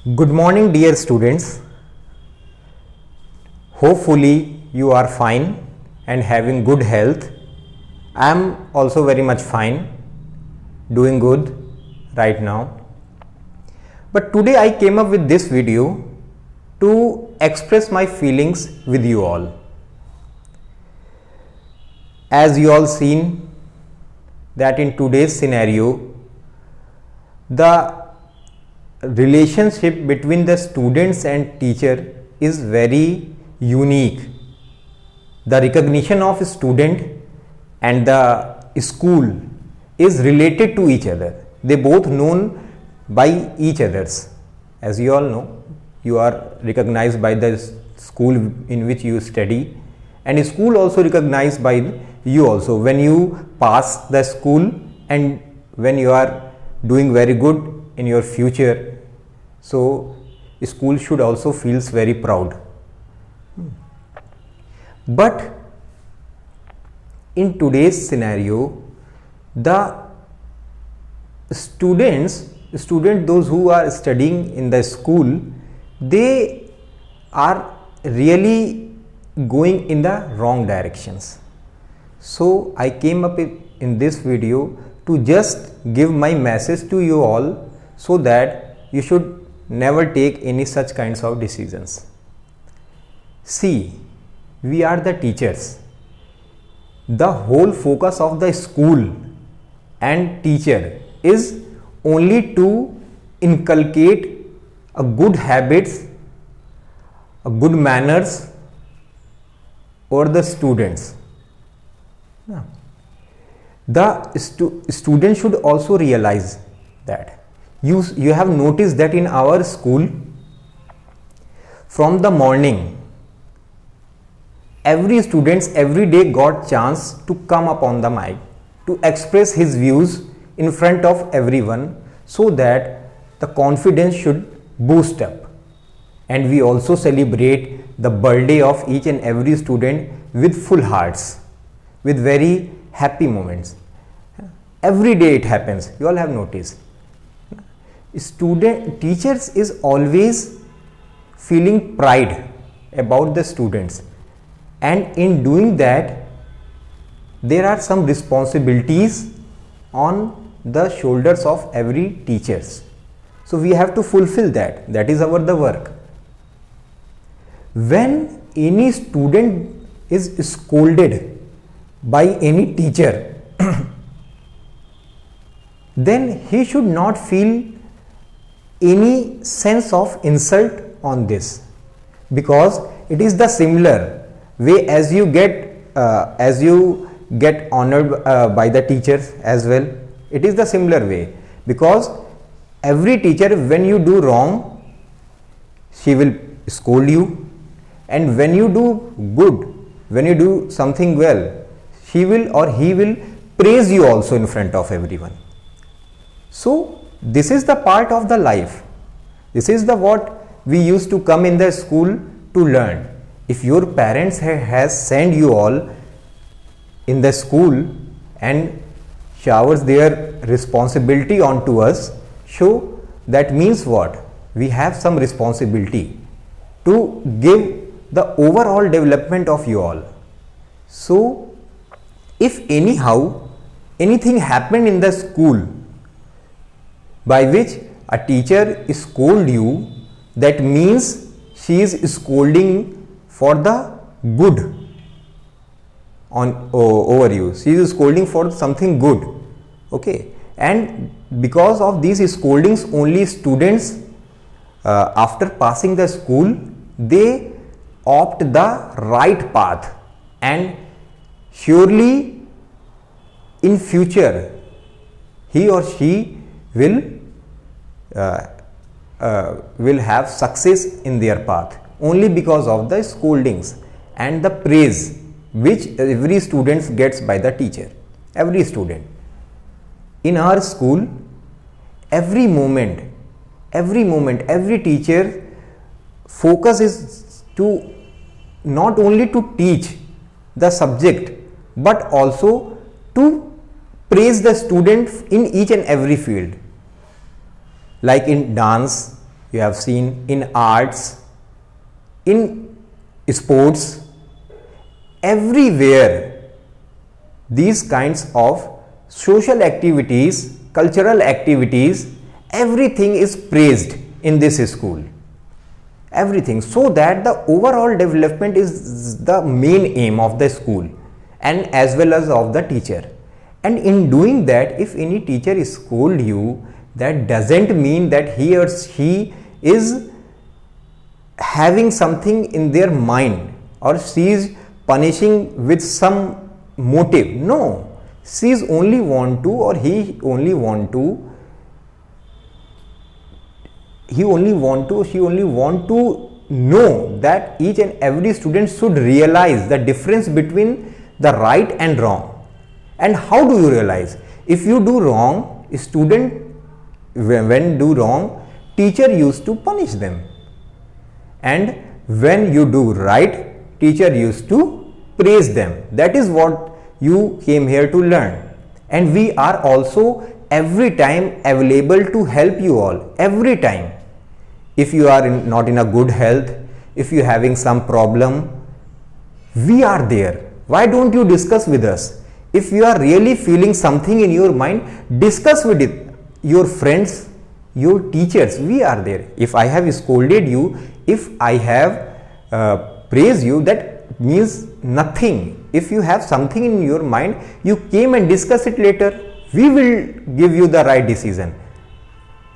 Good morning, dear students. Hopefully, you are fine and having good health. I am also very much fine, doing good right now. But today I came up with this video to express my feelings with you all. As you all seen that in today's scenario, the relationship between the students and teacher is very unique. The recognition of student and the school is related to each other. They both known by each others. As you all know, you are recognized by the school in which you study, and school also recognized by you also when you pass the school and when you are doing very good in your future. So school should also feels very proud. But in today's scenario, the students those who are studying in the school, they are really going in the wrong directions. So I came up in this video to just give my message to you all, so that you should never take any such kinds of decisions. See, we are the teachers. The whole focus of the school and teacher is only to inculcate a good habits, a good manners over the students. The student should also realize that you have noticed that in our school, from the morning, every students every day got chance to come up on the mic to express his views in front of everyone, so that the confidence should boost up. And we also celebrate the birthday of each and every student with full hearts, with very happy moments. Every day it happens, you all have noticed. Teachers is always feeling pride about the students, and in doing that there are some responsibilities on the shoulders of every teachers. So we have to fulfill that. That is our the work. When any student is scolded by any teacher, then he should not feel any sense of insult on this, because it is the similar way as you get honored by the teachers as well. It is the similar way, because every teacher, when you do wrong, she will scold you, and when you do good, when you do something well, she will or he will praise you also in front of everyone. So this is the part of the life. This is the what we used to come in the school to learn. If your parents has sent you all in the school and showers their responsibility onto us, so that means what? We have some responsibility to give the overall development of you all. So if anyhow anything happened in the school by which a teacher scold you, that means she is scolding for the good over you. She is scolding for something good. Okay, and because of these scoldings, only students after passing the school, they opt the right path, and surely in future he or she will have success in their path, only because of the scoldings and the praise which every student gets by the teacher. Every student in our school, every moment, every teacher focus is to not only to teach the subject, but also to praise the student in each and every field. Like in dance, you have seen in arts, in sports, everywhere these kinds of social activities, cultural activities, everything is praised in this school. Everything, so that the overall development is the main aim of the school and as well as of the teacher. And in doing that, if any teacher scold you, that doesn't mean that he or she is having something in their mind or she is punishing with some motive. No, she is only want to, or he only want to, she only want to know that each and every student should realize the difference between the right and wrong. And how do you realize? If you do wrong, student when do wrong, teacher used to punish them, and when you do right, teacher used to praise them. That is what you came here to learn. And we are also every time available to help you all, every time. If you are not in a good health, if you are having some problem, we are there. Why don't you discuss with us? If you are really feeling something in your mind, discuss with it. Your friends, your teachers, we are there. If I have scolded you, if I have praised you, that means nothing. If you have something in your mind, you came and discuss it later. We will give you the right decision,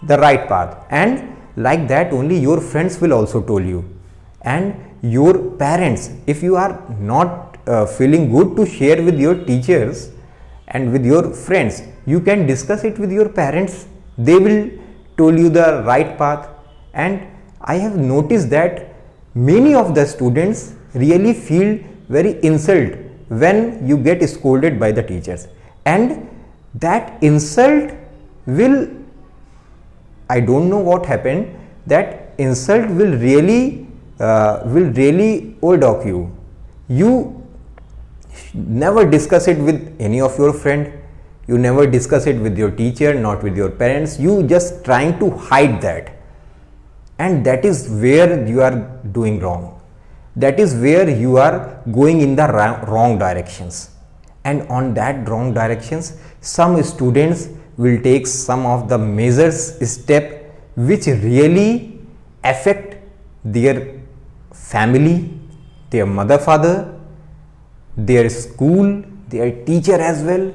the right path. And like that only your friends will also tell you, and your parents. If you are not feeling good to share with your teachers and with your friends, you can discuss it with your parents. They will tell you the right path. And I have noticed that many of the students really feel very insult when you get scolded by the teachers, and that insult will, I don't know what happened, that insult will really old dog you. You never discuss it with any of your friend, you never discuss it with your teacher, not with your parents. You just trying to hide that, and that is where you are doing wrong. That is where you are going in the wrong directions. And on that wrong directions, some students will take some of the measures step which really affect their family, their mother, father, their school, their teacher as well.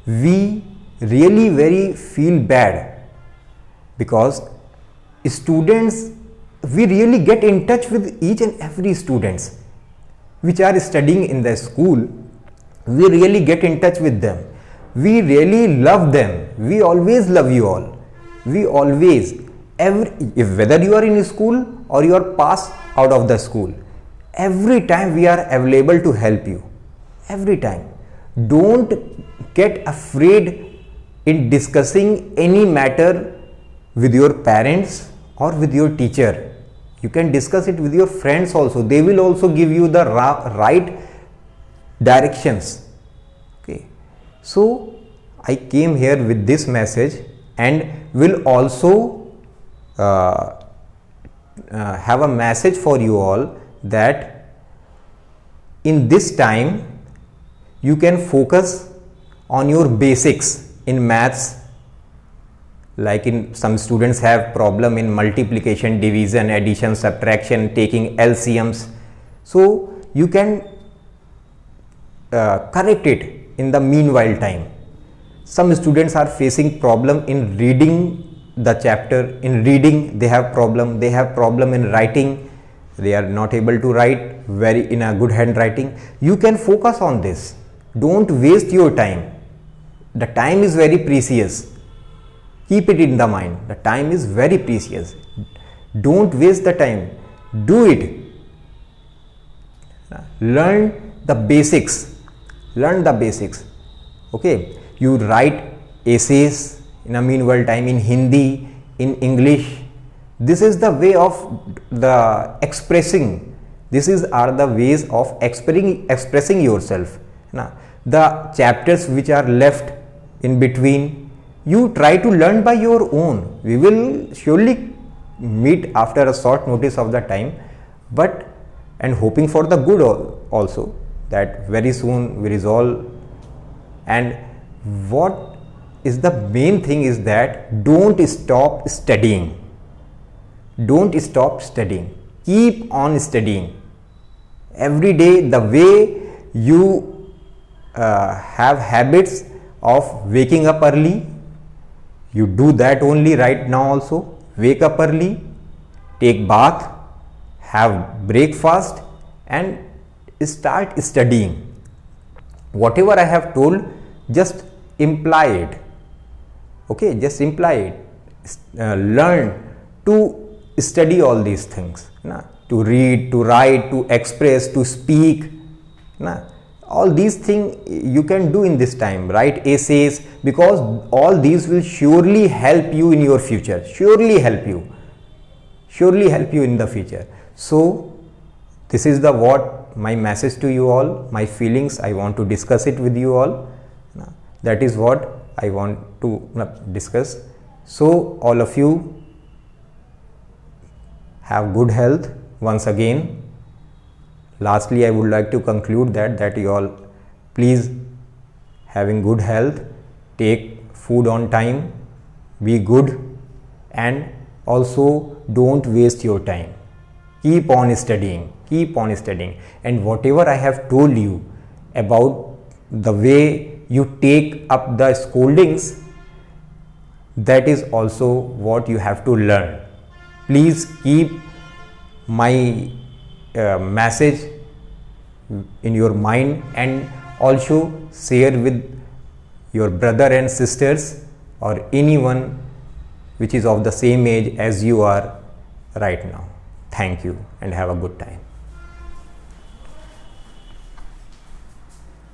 We really very feel bad, because students, we really get in touch with each and every students which are studying in the school. We really get in touch with them. We really love them. We always love you all. We always, if whether you are in school or you are passed out of the school, every time we are available to help you. Every time. Don't get afraid in discussing any matter with your parents or with your teacher. You can discuss it with your friends also. They will also give you the right directions. Okay. So I came here with this message, and will also have a message for you all, that in this time you can focus on your basics in maths. Like in some students have problem in multiplication, division, addition, subtraction, taking LCMs. So you can correct it in the meanwhile time. Some students are facing problem in reading the chapter. In reading they have problem in writing. They are not able to write very in a good handwriting. You can focus on this. Don't waste your time. The time is very precious. Keep it in the mind. The time is very precious. Don't waste the time. Do it. Learn the basics. Learn the basics. Okay. You write essays in a meanwhile time in Hindi, in English. This is the way of the expressing. Are the ways of expressing yourself. Now, the chapters which are left in between, you try to learn by your own. We will surely meet after a short notice of the time, but and hoping for the good also, that very soon we resolve. And what is the main thing is that don't stop studying. Don't stop studying. Keep on studying. Every day, the way you have habits of waking up early, you do that only right now also. Wake up early, take bath, have breakfast and start studying. Whatever I have told, just imply it. Okay, just imply it. Learn to study all these things. To read, to write, to express, to speak. All these things you can do in this time. Write essays, because all these will surely help you in your future. Surely help you in the future. So this is the what my message to you all, my feelings. I want to discuss it with you all. That is what I want to discuss. So all of you have good health. Once again, lastly, I would like to conclude that you all please having good health, take food on time, be good, and also don't waste your time. Keep on studying, and whatever I have told you about the way you take up the scoldings, that is also what you have to learn. Please keep my message in your mind, and also share with your brother and sisters or anyone which is of the same age as you are right now. Thank you and have a good time.